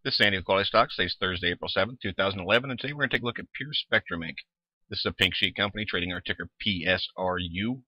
This is Andy with QualityStocks. Today's Thursday, April 7th, 2011, and today we're going to take a look at Pure Spectrum Inc. This is a pink sheet company trading our ticker PSRU.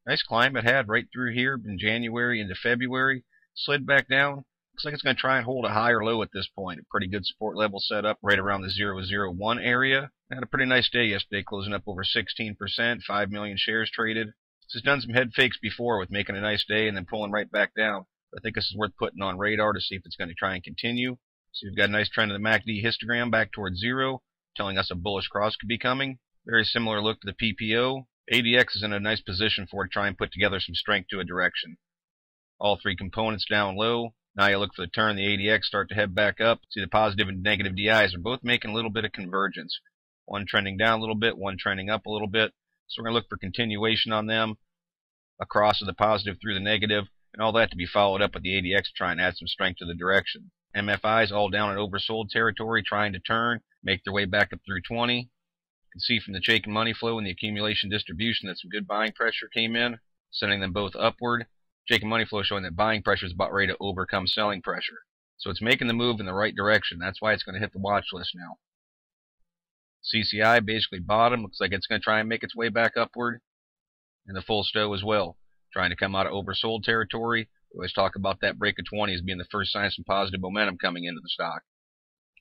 Nice climb it had right through here in January into February. Slid back down. Looks like it's going to try and hold a higher low at this point. A pretty good support level set up right around the 001 area. Had a pretty nice day yesterday, closing up over 16%, 5 million shares traded. This has done some head fakes before with making a nice day and then pulling right back down. I think this is worth putting on radar to see if it's going to try and continue. So we've got a nice trend of the MACD histogram back towards zero, telling us a bullish cross could be coming. Very similar look to the PPO. ADX is in a nice position for it to try and put together some strength to a direction. All three components down low. Now you look for the turn, the ADX start to head back up. See the positive and negative DIs are both making a little bit of convergence. One trending down a little bit, one trending up a little bit. So we're going to look for continuation on them. Across to the positive through the negative, and all that to be followed up with the ADX to try and add some strength to the direction. MFIs all down in oversold territory, trying to turn, make their way back up through 20. You can see from the Chaikin money flow and the accumulation distribution that some good buying pressure came in, sending them both upward. Chaikin money flow showing that buying pressure is about ready to overcome selling pressure. So it's making the move in the right direction. That's why it's going to hit the watch list now. CCI basically bottom. Looks like it's going to try and make its way back upward. And the full stow as well, trying to come out of oversold territory. We always talk about that break of 20 as being the first sign of some positive momentum coming into the stock.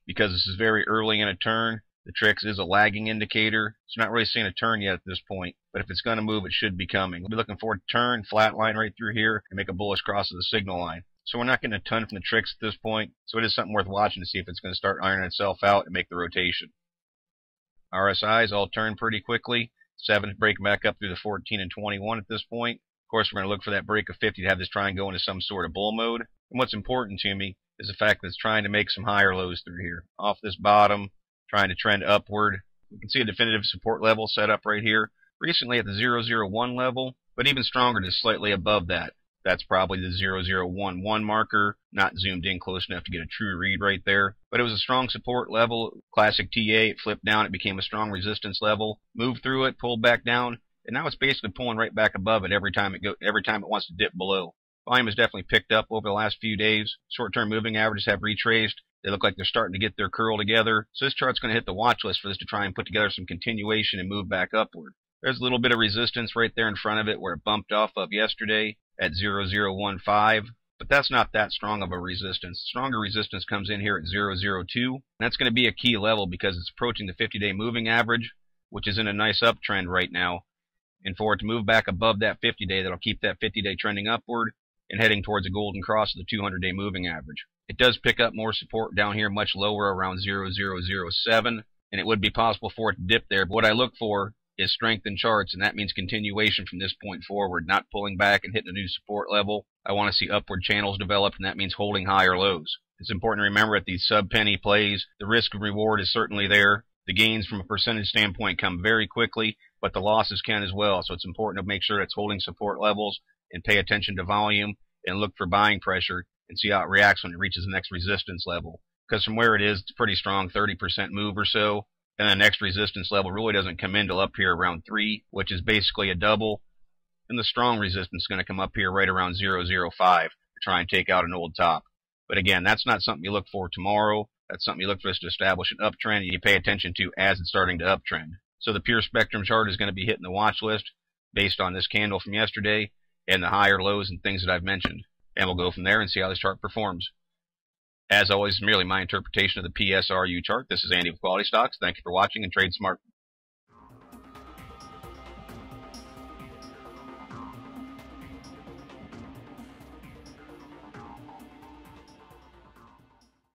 Because this is very early in a turn, the TRIX is a lagging indicator. It's not really seeing a turn yet at this point, but if it's going to move, it should be coming. We'll be looking for a turn, flat line right through here, and make a bullish cross of the signal line. So we're not getting a ton from the TRIX at this point, so it is something worth watching to see if it's going to start ironing itself out and make the rotation. RSIs all turn pretty quickly. 7 break back up through the 14 and 21 at this point. Of course, we're going to look for that break of 50 to have this try and go into some sort of bull mode. And what's important to me is the fact that it's trying to make some higher lows through here. Off this bottom, trying to trend upward. You can see a definitive support level set up right here. Recently at the 001 level, but even stronger just slightly above that. That's probably the 0011 marker. Not zoomed in close enough to get a true read right there. But it was a strong support level. Classic TA, it flipped down. It became a strong resistance level. Moved through it, pulled back down. And now it's basically pulling right back above it every time it wants to dip below. Volume has definitely picked up over the last few days. Short-term moving averages have retraced. They look like they're starting to get their curl together. So this chart's going to hit the watch list for this to try and put together some continuation and move back upward. There's a little bit of resistance right there in front of it where it bumped off of yesterday at 0015, but that's not that strong of a resistance. Stronger resistance comes in here at 002, and that's going to be a key level because it's approaching the 50-day moving average, which is in a nice uptrend right now. And for it to move back above that 50-day, that'll keep that 50-day trending upward and heading towards a golden cross of the 200-day moving average. It does pick up more support down here much lower around 0007, and it would be possible for it to dip there. But what I look for is strength in charts, and that means continuation from this point forward, not pulling back and hitting a new support level. I want to see upward channels develop, and that means holding higher lows. It's important to remember at these sub-penny plays, the risk and reward is certainly there. The gains from a percentage standpoint come very quickly, but the losses can as well. So it's important to make sure it's holding support levels and pay attention to volume and look for buying pressure and see how it reacts when it reaches the next resistance level. Because from where it is, it's a pretty strong 30% move or so. And the next resistance level really doesn't come in till up here around 3, which is basically a double. And the strong resistance is going to come up here right around 005 to try and take out an old top. But again, that's not something you look for tomorrow. That's something you look for us to establish an uptrend and you pay attention to as it's starting to uptrend. So the pure spectrum chart is going to be hitting the watch list based on this candle from yesterday and the higher lows and things that I've mentioned. And we'll go from there and see how this chart performs. As always, it's merely my interpretation of the PSRU chart. This is Andy with QualityStocks. Thank you for watching and trade smart.